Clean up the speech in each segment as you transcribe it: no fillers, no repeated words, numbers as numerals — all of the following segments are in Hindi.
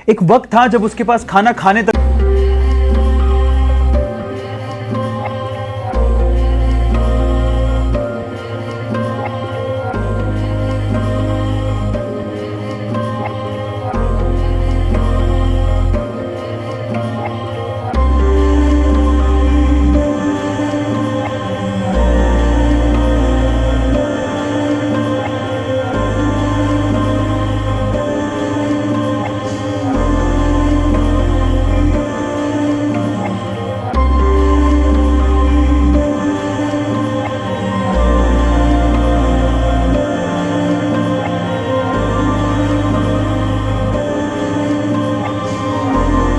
एक वक्त था जब उसके पास खाना खाने तक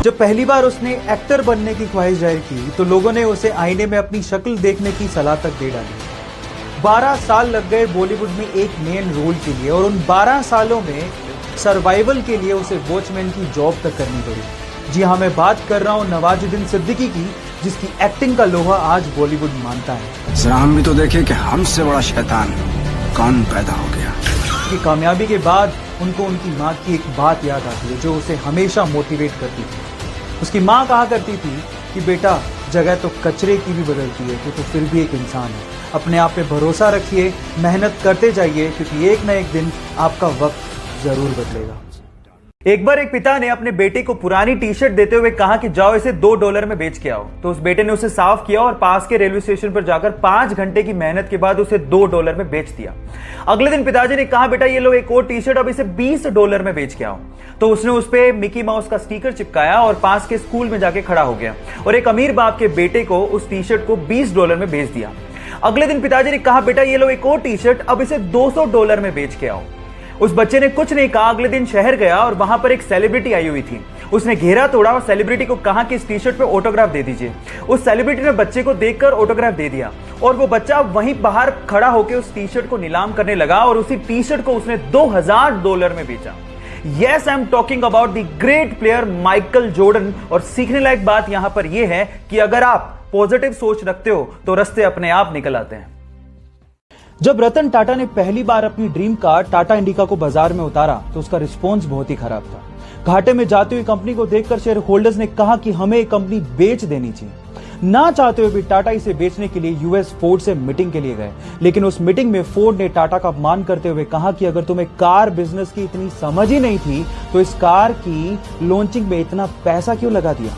जब पहली बार उसने एक्टर बनने की ख्वाहिश जाहिर की तो लोगों ने उसे आईने में अपनी शक्ल देखने की सलाह तक दे डाली। 12 साल लग गए बॉलीवुड में एक मेन रोल के लिए और उन 12 सालों में सर्वाइवल के लिए उसे वॉचमैन की जॉब तक करनी पड़ी। जी हाँ, मैं बात कर रहा हूँ नवाजुद्दीन सिद्दीकी की, जिसकी एक्टिंग का लोहा आज बॉलीवुड मानता है। जरा हम भी तो देखें कि हमसे बड़ा शैतान कौन पैदा हो गया। की कामयाबी के बाद उनको उनकी माँ की एक बात याद आती है जो उसे हमेशा मोटिवेट करती थी। उसकी माँ कहा करती थी कि बेटा, जगह तो कचरे की भी बदलती है, तो फिर भी एक इंसान है। अपने आप पे भरोसा रखिए, मेहनत करते जाइए, क्योंकि एक ना एक दिन आपका वक्त जरूर बदलेगा। एक बार एक पिता ने अपने बेटे को पुरानी टी शर्ट देते हुए कहा कि जाओ इसे $2 में बेच के आओ। तो उस बेटे ने उसे साफ किया और पास के रेलवे स्टेशन पर जाकर 5 घंटे की मेहनत के बाद उसे $2 में बेच दिया। अगले दिन पिताजी ने कहा, बेटा ये लो एक और टी शर्ट, अब इसे $20 में बेच के आओ। तो उसने उस पे मिकी माउस का स्टिकर चिपकाया और पास के स्कूल में जाके खड़ा हो गया और एक अमीर बाप के बेटे को उस टी शर्ट को $20 में बेच दिया। अगले दिन पिताजी ने कहा, बेटा ये लो एक और टी शर्ट, अब इसे $200 में बेच के आओ। उस बच्चे ने कुछ नहीं कहा, अगले दिन शहर गया और वहां पर एक सेलिब्रिटी आई हुई थी। उसने घेरा तोड़ा और सेलिब्रिटी को कहा कि इस टी शर्ट पे ऑटोग्राफ दे दीजिए। उस सेलिब्रिटी ने बच्चे को देखकर ऑटोग्राफ दे दिया और वो बच्चा वहीं बाहर खड़ा होकर उस टी शर्ट को नीलाम करने लगा और उसी टी शर्ट को उसने $2000 में बेचा। Yes, I'm talking about the great player Michael Jordan. और सीखने लायक बात यहां पर यह है कि अगर आप पॉजिटिव सोच रखते हो तो रास्ते अपने आप निकल आते हैं। जब रतन टाटा ने पहली बार अपनी ड्रीम कार टाटा इंडिका को बाजार में उतारा तो उसका रिस्पॉन्स बहुत ही खराब था। घाटे में जाती हुई कंपनी को देखकर शेयर होल्डर्स ने कहा कि हमें ये कंपनी बेच देनी चाहिए। ना चाहते हुए भी टाटा इसे बेचने के लिए यूएस फोर्ड से मीटिंग के लिए गए, लेकिन उस मीटिंग में फोर्ड ने टाटा का अपमान करते हुए कहा कि अगर तुम्हें कार बिजनेस की इतनी समझ ही नहीं थी तो इस कार की लॉन्चिंग में इतना पैसा क्यों लगा दिया।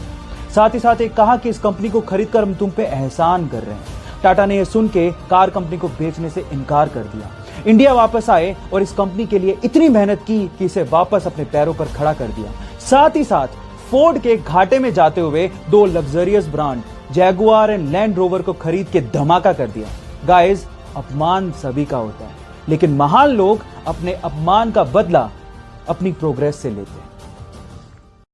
साथ ही साथ एक कहा कि इस कंपनी को खरीदकर हम तुम पे एहसान कर रहे हैं। टाटा ने यह सुन के कार कंपनी को बेचने से इनकार कर दिया। इंडिया वापस आए और इस कंपनी के लिए इतनी मेहनत की कि इसे वापस अपने पैरों पर खड़ा कर दिया। साथ ही साथ फोर्ड के घाटे में जाते हुए 2 luxurious brand Jaguar and land rover को खरीद के धमाका कर दिया। गाइस, अपमान सभी का होता है, लेकिन महान लोग अपने अपमान का बदला अपनी प्रोग्रेस से लेते हैं।